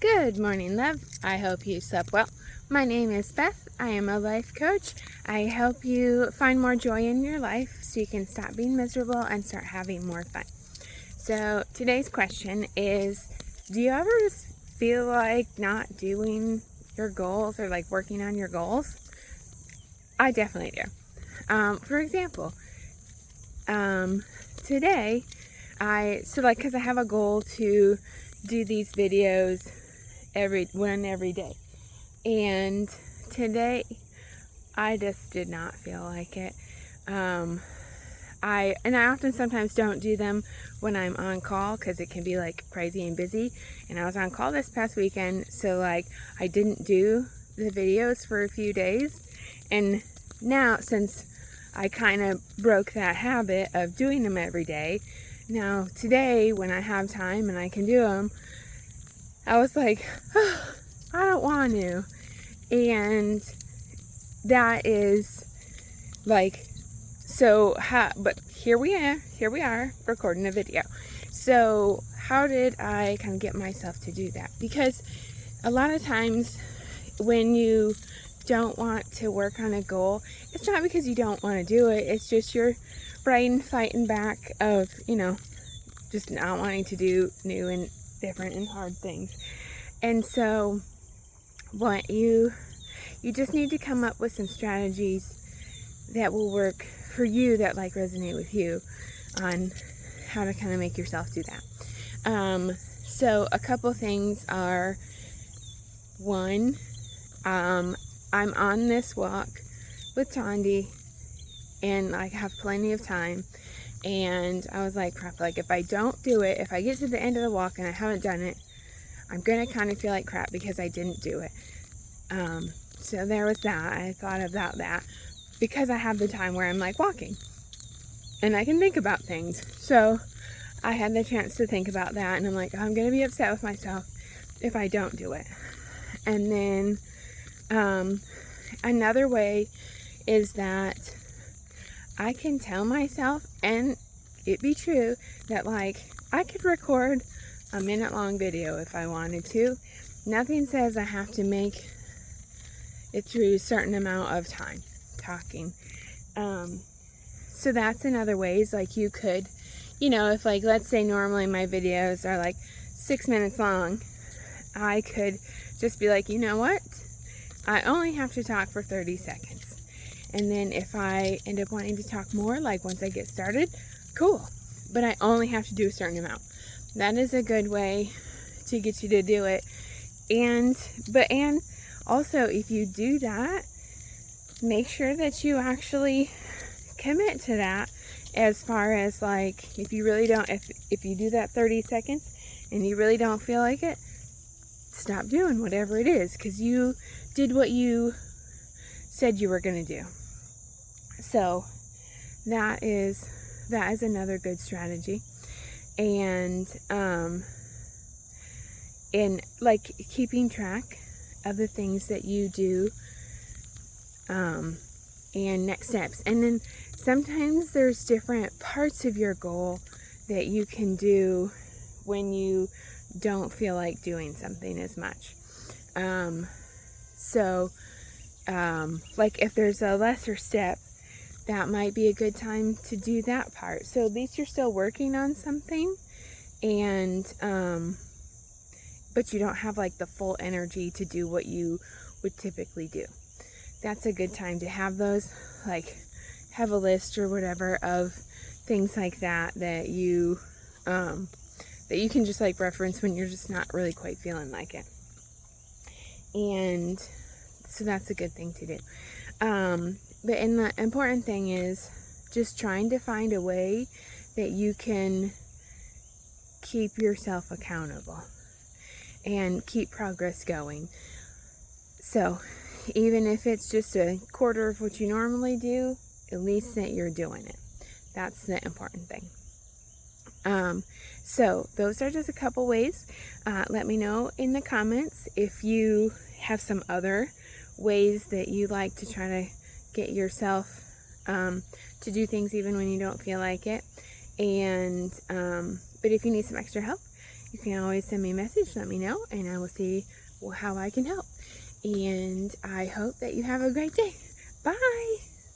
Good morning, love. I hope you slept well. My name is Beth. I am a life coach. I help you find more joy in your life so you can stop being miserable and start having more fun. So today's question is, do you ever just feel like not doing your goals or like working on your goals? I definitely do. For example, today, because I have a goal to do these videos every day, and today I just did not feel like it. I often sometimes don't do them when I'm on call because it can be like crazy and busy, and I was on call this past weekend, so like I didn't do the videos for a few days, and now since I kind of broke that habit of doing them every day, now today when I have time and I can do them, I was like, oh, I don't want to. And that is like, but here we are recording a video. So how did I kind of get myself to do that? Because a lot of times when you don't want to work on a goal, it's not because you don't want to do it. It's just your brain fighting back of, just not wanting to do new and different and hard things. And so what you just need to come up with some strategies that will work for you, that like resonate with you, on how to kind of make yourself do that. So a couple things are, one, I'm on this walk with Tondi and I have plenty of time, and I was like, crap, like if I don't do it, if I get to the end of the walk and I haven't done it, I'm gonna kind of feel like crap because I didn't do it. So there was that. I thought about that because I have the time where I'm like walking and I can think about things. So I had the chance to think about that, and I'm like, I'm gonna be upset with myself if I don't do it. And then another way is that I can tell myself, and it be true, that like I could record a minute-long video if I wanted to. Nothing says I have to make it through a certain amount of time talking. So that's another ways, like you could, if like, let's say normally my videos are like 6 minutes long, I could just be like, you know what? I only have to talk for 30 seconds. And then if I end up wanting to talk more, like once I get started, cool. But I only have to do a certain amount. That is a good way to get you to do it. And also, if you do that, make sure that you actually commit to that, as far as like, if you really don't, if you do that 30 seconds and you really don't feel like it, stop doing whatever it is, because you did what you said you were going to do. So that is another good strategy. And in like keeping track of the things that you do, and next steps. And then sometimes there's different parts of your goal that you can do when you don't feel like doing something as much. Like if there's a lesser step, that might be a good time to do that part. So at least you're still working on something, and but you don't have like the full energy to do what you would typically do. That's a good time to have those, like have a list or whatever of things like that you can just like reference when you're just not really quite feeling like it. And so that's a good thing to do. But the important thing is just trying to find a way that you can keep yourself accountable and keep progress going. So even if it's just a quarter of what you normally do, at least that you're doing it. That's the important thing. So those are just a couple ways. Let me know in the comments if you have some other ways that you like to try to get yourself to do things even when you don't feel like it. And but if you need some extra help, you can always send me a message, let me know, and I will see how I can help. And I hope that you have a great day. Bye!